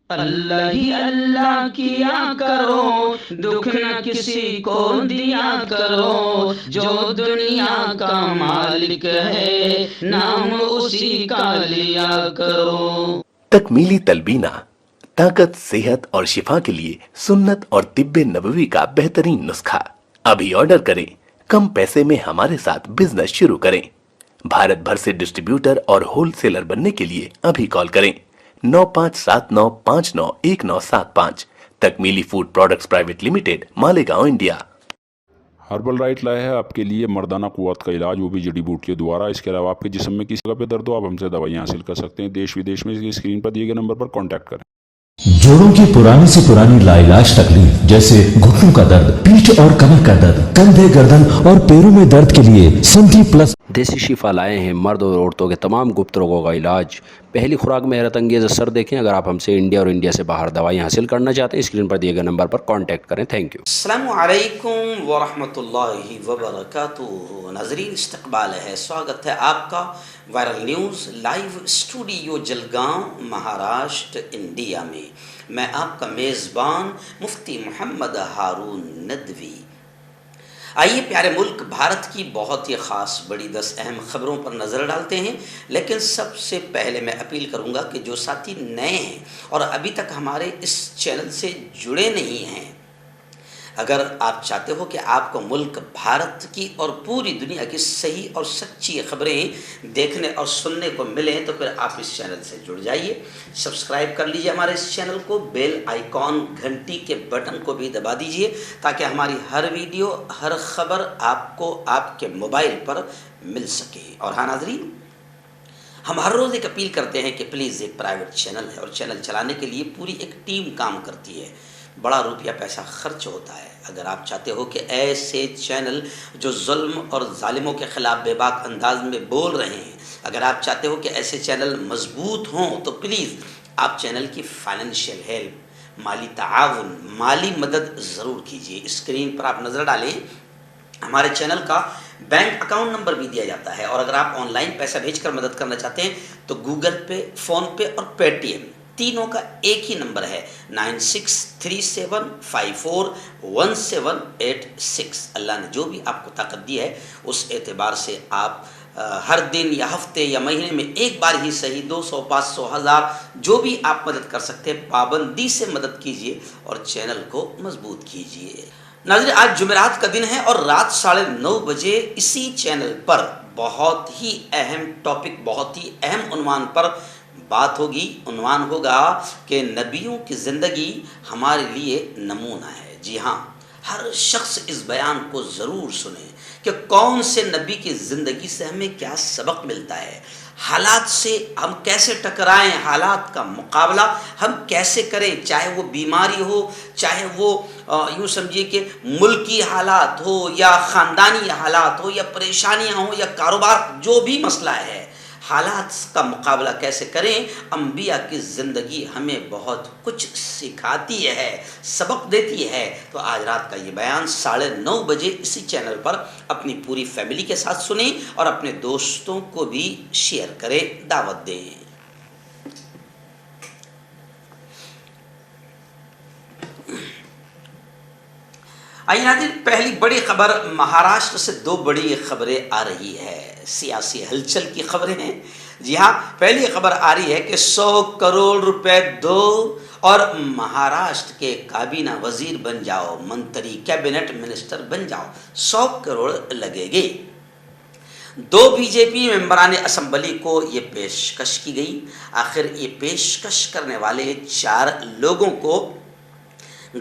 اللہ ہی اللہ کیا کرو، دکھ نہ کسی کو دیا کرو، جو دنیا کا مالک ہے نام اسی کا لیا کرو۔ تکمیلی تلبینہ طاقت، صحت اور شفا کے لیے سنت اور طب نبوی کا بہترین نسخہ۔ ابھی آرڈر کریں، کم پیسے میں ہمارے ساتھ بزنس شروع کریں۔ بھارت بھر سے ڈسٹریبیوٹر اور ہول سیلر بننے کے لیے ابھی کال کریں 9579591975۔ Takmili food products private limited, Malegaon, India. Herbal right لائے ہے آپ کے لیے مردانہ قوت کا علاج، وہ بھی جڑی بوٹیوں دوارا۔ اس کے علاوہ آپ کے جسم میں کسی جگہ پہ درد ہو، آپ ہم سے دوائیاں حاصل کر سکتے ہیں دیش ودیش میں۔ اسکرین پر دیے گئے نمبر پر کانٹیکٹ کریں۔ جوڑوں کی پرانی سے پرانی لاعلاج تکلیف جیسے گھٹنوں کا درد، پیٹھ اور کمر کا درد، کندھے، گردن اور پیروں میں درد کے لیے سنٹی پلس دیسی شفا لائے ہیں مرد اور عورتوں کے تمام گپت روگوں کا علاج۔ پہلی خوراک میں حیرت انگیز اثر دیکھیں۔ اگر آپ ہم سے انڈیا اور انڈیا سے باہر دوائیں حاصل کرنا چاہتے ہیں، اسکرین پر دیے گئے نمبر پر کانٹیکٹ کریں۔ Thank you. السلام علیکم ورحمۃ اللہ وبرکاتہ۔ ناظرین، استقبال ہے، سواگت ہے آپ کا viral news live studio Jalgaon, Maharashtra, India میں۔ میں آپ کا میزبان مفتی محمد ہارون ندوی۔ آئیے پیارے ملک بھارت کی بہت ہی خاص بڑی 10 اہم خبروں پر نظر ڈالتے ہیں۔ لیکن سب سے پہلے میں اپیل کروں گا کہ جو ساتھی نئے ہیں اور ابھی تک ہمارے اس چینل سے جڑے نہیں ہیں، اگر آپ چاہتے ہو کہ آپ کو ملک بھارت کی اور پوری دنیا کی صحیح اور سچی خبریں دیکھنے اور سننے کو ملیں، تو پھر آپ اس چینل سے جڑ جائیے، سبسکرائب کر لیجئے ہمارے اس چینل کو، بیل آئیکن گھنٹی کے بٹن کو بھی دبا دیجئے تاکہ ہماری ہر ویڈیو، ہر خبر آپ کو آپ کے موبائل پر مل سکے۔ اور ہاں ناظرین، ہم ہر روز ایک اپیل کرتے ہیں کہ پلیز، ایک پرائیویٹ چینل ہے اور چینل چلانے کے لیے پوری ایک ٹیم کام کرتی ہے، بڑا روپیہ پیسہ خرچ ہوتا ہے۔ اگر آپ چاہتے ہو کہ ایسے چینل جو ظلم اور ظالموں کے خلاف بے باک انداز میں بول رہے ہیں، اگر آپ چاہتے ہو کہ ایسے چینل مضبوط ہوں، تو پلیز آپ چینل کی فائنینشیل ہیلپ، مالی تعاون، مالی مدد ضرور کیجیے۔ اسکرین پر آپ نظر ڈالیں، ہمارے چینل کا بینک اکاؤنٹ نمبر بھی دیا جاتا ہے، اور اگر آپ آن لائن پیسہ بھیج کر مدد کرنا چاہتے ہیں تو گوگل پے، فون پے اور پے ٹی ایم تینوں کا ایک ہی نمبر ہے 9637541786۔ اللہ نے جو بھی آپ کو طاقت دی ہے، اس اعتبار سے آپ ہر دن یا ہفتے یا مہینے میں ایک بار ہی صحیح 200، 500، 1000 جو بھی آپ مدد کر سکتے ہیں، پابندی سے مدد کیجیے اور چینل کو مضبوط کیجیے۔ ناظرین، آج جمعرات کا دن ہے اور رات 9:30 بجے اسی چینل پر بہت ہی اہم ٹاپک، بہت ہی اہم عنوان پر بات ہوگی۔ عنوان ہوگا کہ نبیوں کی زندگی ہمارے لیے نمونہ ہے۔ جی ہاں، ہر شخص اس بیان کو ضرور سنے کہ کون سے نبی کی زندگی سے ہمیں کیا سبق ملتا ہے، حالات سے ہم کیسے ٹکرائیں، حالات کا مقابلہ ہم کیسے کریں، چاہے وہ بیماری ہو، چاہے وہ یوں سمجھیے کہ ملکی حالات ہو یا خاندانی حالات ہو یا پریشانیاں ہوں یا کاروبار، جو بھی مسئلہ ہے، حالات کا مقابلہ کیسے کریں۔ انبیاء کی زندگی ہمیں بہت کچھ سکھاتی ہے، سبق دیتی ہے۔ تو آج رات کا یہ بیان 9:30 بجے اسی چینل پر اپنی پوری فیملی کے ساتھ سنیں اور اپنے دوستوں کو بھی شیئر کریں، دعوت دیں۔ آئیے ناظرین، پہلی بڑی خبر مہاراشٹر سے 2 بڑی خبریں آ رہی ہے، سیاسی ہلچل کی خبریں ہیں۔ جی ہاں، پہلی خبر آ رہی ہے کہ 100 کروڑ روپے دو اور مہاراشٹر کے کابینہ وزیر بن جاؤ، منتری کیبنٹ منسٹر بن جاؤ، 100 کروڑ لگے گے۔ 2 بی جے پی ممبران اسمبلی کو یہ پیشکش کی گئی۔ آخر یہ پیشکش کرنے والے 4 لوگوں کو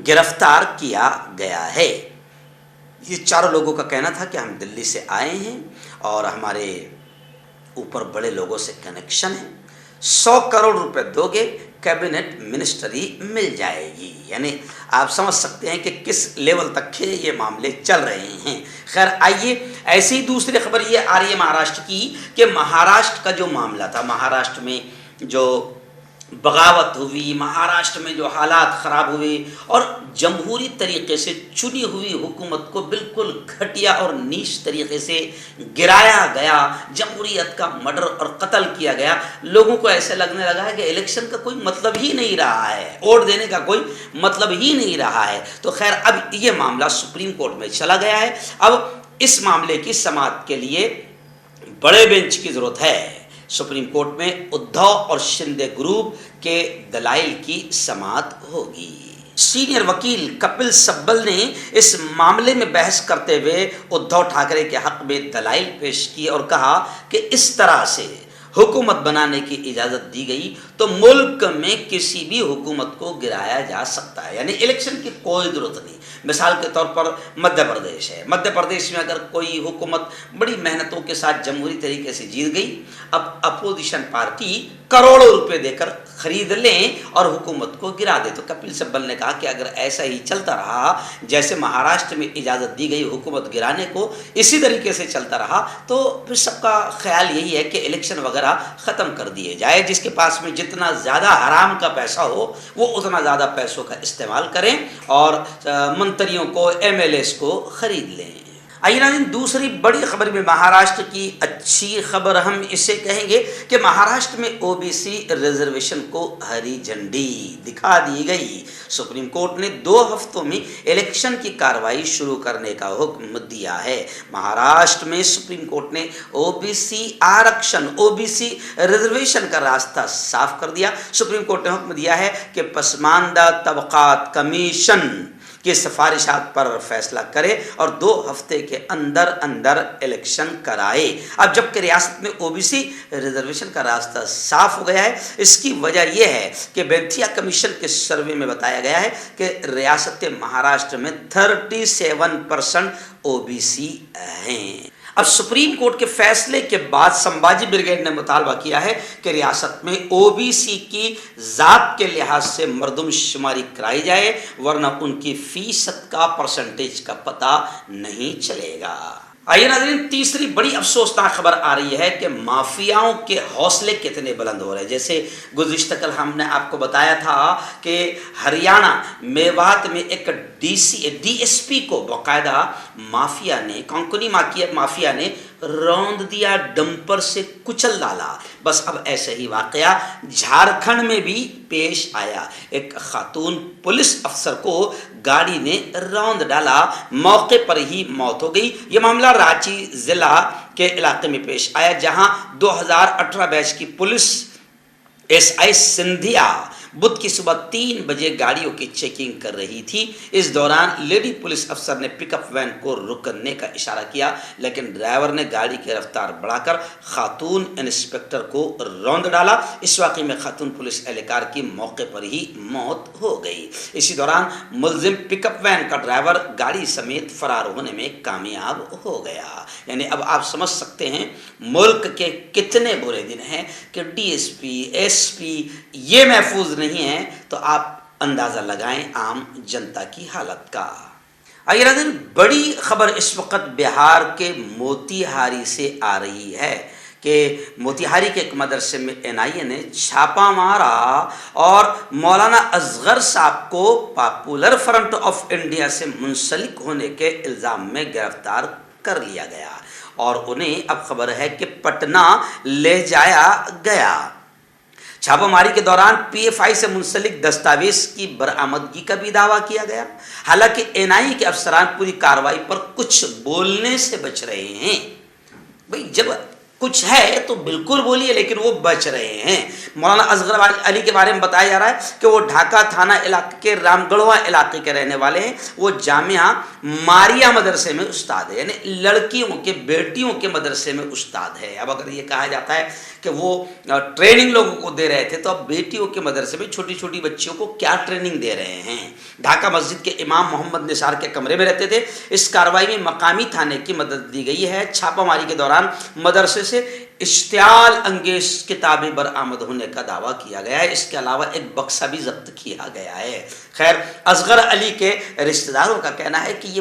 گرفتار کیا گیا ہے۔ یہ 4 لوگوں کا کہنا تھا کہ ہم دلی سے آئے ہیں اور ہمارے اوپر بڑے لوگوں سے کنیکشن ہے، 100 کروڑ روپے دو گے، کیبنٹ منسٹری مل جائے گی۔ یعنی آپ سمجھ سکتے ہیں کہ کس لیول تک کے یہ معاملے چل رہے ہیں۔ خیر، آئیے ایسی ہی دوسری خبر یہ آ رہی ہے مہاراشٹر کی کہ مہاراشٹر کا جو معاملہ تھا، مہاراشٹر میں جو بغاوت ہوئی، مہاراشٹر میں جو حالات خراب ہوئے اور جمہوری طریقے سے چنی ہوئی حکومت کو بالکل گھٹیا اور نیچ طریقے سے گرایا گیا، جمہوریت کا مرڈر اور قتل کیا گیا، لوگوں کو ایسے لگنے لگا ہے کہ الیکشن کا کوئی مطلب ہی نہیں رہا ہے، ووٹ دینے کا کوئی مطلب ہی نہیں رہا ہے۔ تو خیر اب یہ معاملہ سپریم کورٹ میں چلا گیا ہے، اب اس معاملے کی سماعت کے لیے بڑے بینچ کی ضرورت ہے۔ سپریم کورٹ میں ادھو اور شندے گروپ کے دلائل کی سماعت ہوگی۔ سینئر وکیل کپل سبل نے اس معاملے میں بحث کرتے ہوئے ادھو ٹھاکرے کے حق میں دلائل پیش کیے اور کہا کہ اس طرح سے حکومت بنانے کی اجازت دی گئی تو ملک میں کسی بھی حکومت کو گرایا جا سکتا ہے، یعنی الیکشن کی کوئی ضرورت نہیں۔ مثال کے طور پر مدھیہ پردیش ہے، مدھیہ پردیش میں اگر کوئی حکومت بڑی محنتوں کے ساتھ جمہوری طریقے سے جیت گئی، اب اپوزیشن پارٹی کروڑوں روپے دے کر خرید لیں اور حکومت کو گرا دے۔ تو کپل سبل نے کہا کہ اگر ایسا ہی چلتا رہا، جیسے مہاراشٹر میں اجازت دی گئی حکومت گرانے کو، اسی طریقے سے چلتا رہا تو پھر سب کا خیال یہی ہے کہ الیکشن وغیرہ ختم کر دیے جائے، جس کے پاس میں جتنا زیادہ حرام کا پیسہ ہو وہ اتنا زیادہ پیسوں کا استعمال کریں اور منتریوں کو، ایم ایل ایز کو خرید لیں۔ آئیے ناظرین، دوسری بڑی خبر میں مہاراشٹر کی اچھی خبر ہم اسے کہیں گے کہ مہاراشٹر میں او بی سی ریزرویشن کو ہری جھنڈی دکھا دی گئی۔ سپریم کورٹ نے 2 ہفتوں میں الیکشن کی کارروائی شروع کرنے کا حکم دیا ہے۔ مہاراشٹر میں سپریم کورٹ نے او بی سی آرکشن، او بی سی ریزرویشن کا راستہ صاف کر دیا۔ سپریم کورٹ نے حکم دیا ہے کہ پسماندہ طبقات کمیشن کی سفارشات پر فیصلہ کرے اور 2 ہفتے کے اندر الیکشن کرائے۔ اب جبکہ ریاست میں او بی سی ریزرویشن کا راستہ صاف ہو گیا ہے، اس کی وجہ یہ ہے کہ بینتھیا کمیشن کے سروے میں بتایا گیا ہے کہ ریاست مہاراشٹر میں 37% او بی سی ہیں۔ اب سپریم کورٹ کے فیصلے کے بعد سمبھاجی بریگیڈ نے مطالبہ کیا ہے کہ ریاست میں او بی سی کی ذات کے لحاظ سے مردم شماری کرائی جائے، ورنہ ان کی فیصد کا پرسنٹیج کا پتہ نہیں چلے گا۔ آئیے ناظرین، تیسری بڑی افسوسناک خبر آ رہی ہے کہ مافیاؤں کے حوصلے کتنے بلند ہو رہے ہیں۔ جیسے گزشتہ کل ہم نے آپ کو بتایا تھا کہ ہریانہ میوات میں ایک ڈی ایس پی کو باقاعدہ مافیا نے، کونکنی مافیا نے روند دیا، ڈمپر سے کچل ڈالا۔ بس اب ایسا ہی واقعہ جھارکھنڈ میں بھی پیش آیا۔ ایک خاتون پولیس افسر کو گاڑی نے روند ڈالا، موقع پر ہی موت ہو گئی۔ یہ معاملہ رانچی ضلع کے علاقے میں پیش آیا، جہاں 2018 بیچ کی پولیس ایس آئی سندھیا بدھ کی صبح 3 بجے گاڑیوں کی چیکنگ کر رہی تھی۔ اس دوران لیڈی پولیس افسر نے پک اپ وین کو رکنے کا اشارہ کیا، لیکن ڈرائیور نے گاڑی کی رفتار بڑھا کر خاتون انسپکٹر کو روند ڈالا۔ اس واقعے میں خاتون پولیس اہلکار کی موقع پر ہی موت ہو گئی۔ اسی دوران ملزم پک اپ وین کا ڈرائیور گاڑی سمیت فرار ہونے میں کامیاب ہو گیا۔ یعنی اب آپ سمجھ سکتے ہیں ملک کے کتنے برے دن ہیں کہ D S P, S P یہ محفوظ نہیں ہے، تو آپ اندازہ لگائیں عام جنتا کی حالت کا۔ آئیے ناظرین، بڑی خبر اس وقت بہار کے موتی ہاری سے آ رہی ہے کہ موتی ہاری کے ایک مدرسے میں این آئی اے نے چھاپا مارا اور مولانا اصغر صاحب کو پاپولر فرنٹ آف انڈیا سے منسلک ہونے کے الزام میں گرفتار کر لیا گیا اور انہیں اب خبر ہے کہ پٹنہ لے جایا گیا۔ چھاپہ ماری کے دوران پی ایف آئی سے منسلک دستاویز کی برآمدگی کا بھی دعویٰ کیا گیا۔ حالانکہ این آئی اے کے افسران پوری کارروائی پر کچھ بولنے سے بچ رہے ہیں۔ بھئی جب کچھ ہے تو بالکل بولیے، لیکن وہ بچ رہے ہیں۔ مولانا اصغر علی کے بارے میں بتایا جا رہا ہے کہ وہ ڈھاکہ تھانہ علاقے کے رام گڑھوا علاقے کے رہنے والے ہیں۔ وہ جامعہ ماریا مدرسے میں استاد ہے، یعنی لڑکیوں کے، بیٹیوں کے مدرسے میں استاد ہے۔ اب اگر یہ کہا جاتا ہے کہ وہ ٹریننگ لوگوں کو دے رہے تھے، تو اب بیٹیوں کے مدرسے میں چھوٹی چھوٹی بچیوں کو کیا ٹریننگ دے رہے ہیں؟ ڈھاکہ مسجد کے امام محمد نثار کے کمرے میں رہتے تھے۔ اس کارروائی میں مقامی تھانے کی مدد دی گئی ہے۔ چھاپہ ماری کے دوران مدرسے سے اشتعال انگیز کتابیں برآمد ہونے کا دعویٰ کیا گیا ہے۔ اس کے علاوہ ایک بکسا بھی ضبط کیا گیا ہے۔ خیر، اصغر علی کے رشتہ داروں کا کہنا ہے کہ یہ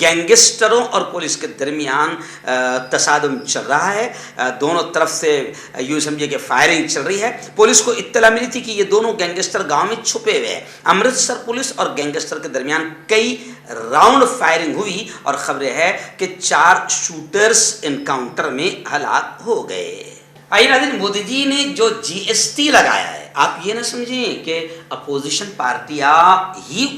گینگسٹروں اور پولیس کے درمیان تصادم چل رہا ہے. دونوں طرف سے یوں سمجھے کہ فائرنگ چل رہی ہے. پولیس کو اطلاع ملی تھی کہ یہ دونوں گینگسٹر گاؤں میں چھپے ہوئے ہیں. امرتسر پولیس اور گینگسٹر کے درمیان کئی راؤنڈ فائرنگ ہوئی اور خبریں ہے کہ 4 شوٹرز انکاؤنٹر میں ہلاک ہو گئے. آئیے ناظرین، مودی جی نے جو GST لگایا ہے، آپ یہ نہ سمجھیں کہ اپوزیشن پارٹیاں ہی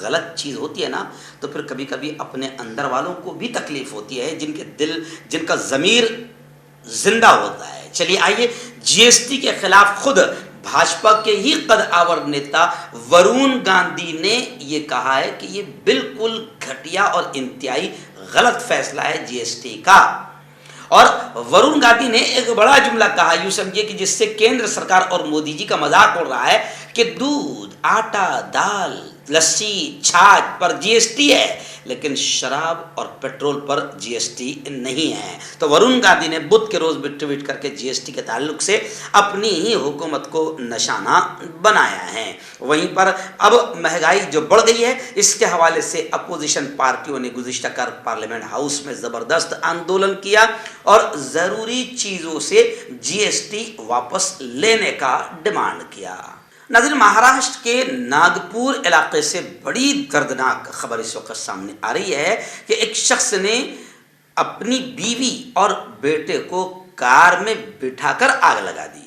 غلط چیز ہوتی ہے نا تو پھر کبھی کبھی اپنے اندر والوں کو بھی تکلیف ہوتی ہے، جن کے دل، جن کا ضمیر زندہ ہوتا ہے. چلیے آئیے، GST کے خلاف خود بھاجپا کے ہی قد آور نیتا ورون گاندھی نے یہ کہا ہے کہ یہ بالکل گھٹیا اور انتہائی غلط فیصلہ ہے GST کا. اور ورون گاندھی نے ایک بڑا جملہ کہا، یوں سمجھیے کہ جس سے کیندر سرکار اور مودی جی کا مذاق اڑ رہا ہے کہ دودھ، آٹا، دال، لسی، چھاچھ پر GST ہے لیکن شراب اور پیٹرول پر GST نہیں ہے. تو ورون گاندھی نے بدھ کے روز بھی ٹویٹ کر کے GST کے تعلق سے اپنی ہی حکومت کو نشانہ بنایا ہے. وہیں پر اب مہنگائی جو بڑھ گئی ہے، اس کے حوالے سے اپوزیشن پارٹیوں نے گزشتہ کل پارلیمنٹ ہاؤس میں زبردست آندولن کیا اور ضروری چیزوں سے GST واپس لینے کا ڈیمانڈ کیا. ناظرین، مہاراشٹر کے ناگپور علاقے سے بڑی دردناک خبر اس وقت سامنے آ رہی ہے کہ ایک شخص نے اپنی بیوی اور بیٹے کو کار میں بٹھا کر آگ لگا دی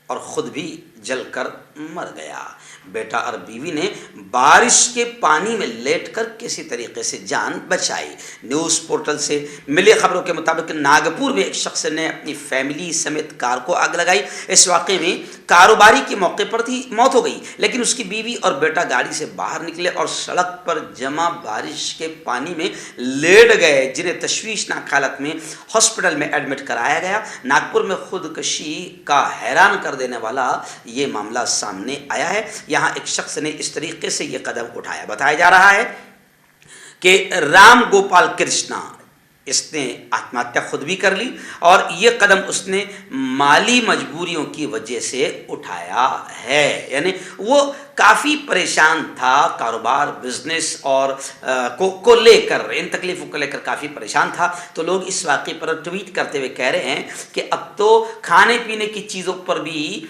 اور خود بھی جل کر مر گیا. بیٹا اور بیوی نے بارش کے پانی میں لیٹ کر کسی طریقے سے جان بچائی. نیوز پورٹل سے ملی خبروں کے مطابق ناگپور میں ایک شخص نے اپنی فیملی سمیت کار کو آگ لگائی. اس واقعے میں کاروباری کے موقع پر تھی موت ہو گئی، لیکن اس کی بیوی اور بیٹا گاڑی سے باہر نکلے اور سڑک پر جمع بارش کے پانی میں لیٹ گئے، جنہیں تشویشناک حالت میں ہاسپٹل میں ایڈمٹ کرایا گیا. ناگپور میں خودکشی کا حیران کر دینے والا یہ معاملہ سامنے آیا ہے. یہاں ایک شخص نے اس طریقے سے یہ قدم اٹھایا. بتایا جا رہا ہے کہ رام گوپال کرشنا، اس نے آتم ہتیا خود بھی کر لی اور یہ قدم اس نے مالی مجبوریوں کی وجہ سے اٹھایا ہے. یعنی وہ کافی پریشان تھا، کاروبار، بزنس اور کو لے کر، ان تکلیفوں کو لے کر کافی پریشان تھا. تو لوگ اس واقعے پر ٹویٹ کرتے ہوئے کہہ رہے ہیں کہ اب تو کھانے پینے کی چیزوں پر بھی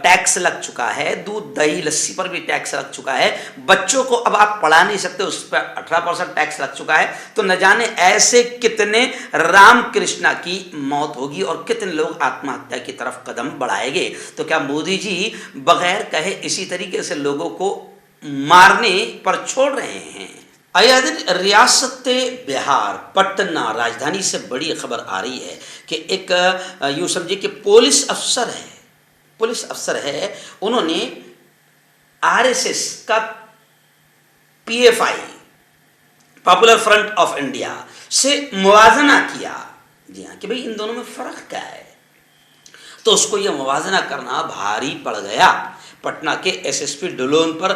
ٹیکس لگ چکا ہے، دودھ، دہی، لسی پر بھی ٹیکس لگ چکا ہے، بچوں کو اب آپ پڑھا نہیں سکتے، اس پر 18% ٹیکس لگ چکا ہے. تو نہ جانے ایسے کتنے رام کرشنا کی موت ہوگی اور کتنے لوگ آتم ہتیا کی طرف قدم بڑھائیں گے. تو کیا مودی جی بغیر کہے اسی طریقے سے لوگوں کو مارنے پر چھوڑ رہے ہیں؟ ریاست بہار پٹنہ راجدھانی سے بڑی خبر آ رہی ہے کہ ایک یوں سمجھے کہ پولیس افسر ہے، انہوں نے RSS کا PFI popular front of India سے موازنہ کیا. جی ہاں، کہ بھئی ان دونوں میں فرق کیا ہے. تو اس کو یہ موازنہ کرنا بھاری پڑ گیا. پٹنہ کے SSP ڈولون پر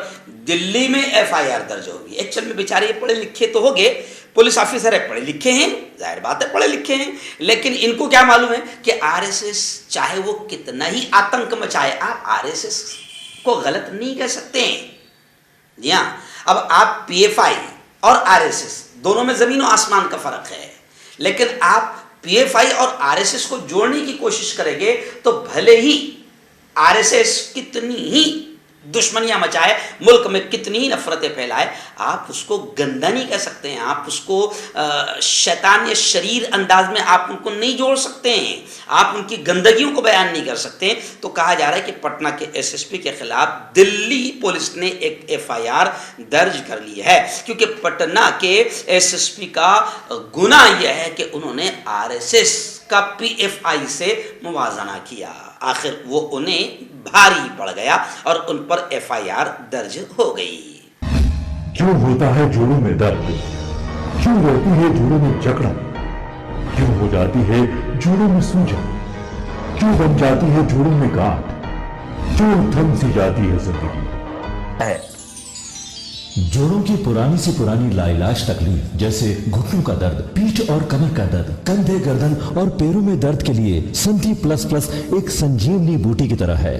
دلی میں FIR درج ہوگی. ایکچوئل میں بیچارے یہ پڑھے لکھے تو ہو گئے، پولیس آفیسر ہے، پڑھے لکھے ہیں، ظاہر بات ہے پڑھے لکھے ہیں، لیکن ان کو کیا معلوم ہے کہ RSS چاہے وہ کتنا ہی آتنک مچائے، آپ RSS کو غلط نہیں کہہ سکتے ہیں. جی ہاں، اب آپ PFI اور RSS دونوں میں زمین و آسمان کا فرق ہے، لیکن آپ PFI اور RSS کو جوڑنے کی کوشش کریں گے تو بھلے ہی RSS کتنی ہی دشمنیاں مچائے، ملک میں کتنی ہی نفرتیں پھیلائے، آپ اس کو گندا نہیں کہہ سکتے ہیں، آپ اس کو شیطان یا شریر انداز میں آپ ان کو نہیں جوڑ سکتے ہیں، آپ ان کی گندگیوں کو بیان نہیں کر سکتے ہیں. تو کہا جا رہا ہے کہ پٹنہ کے SSP کے خلاف دلی پولیس نے ایک FIR درج کر لی ہے، کیونکہ پٹنہ کے SSP کا گناہ یہ ہے کہ انہوں نے RSS کا PFI سے موازنہ کیا. آخر وہ انہیں بھاری پڑ گیا اور ان پر FIR درج ہو گئی. کیوں ہوتا ہے جوڑوں میں درد؟ کیوں رہتی ہے جوڑوں میں جکڑن؟ کیوں ہو جاتی ہے جوڑوں میں سوجن؟ کیوں بن جاتی ہے جوڑوں میں گاٹھ؟ کیوں تھم سی جاتی ہے زندگی؟ جوڑوں کی پرانی سی پرانی لاعلاج تکلیف جیسے گھٹنوں کا درد، پیٹھ اور کمر کا درد، کندھے، گردن اور پیروں میں درد کے لیے سنتی پلس پلس ایک سنجیونی بوٹی کی طرح ہے.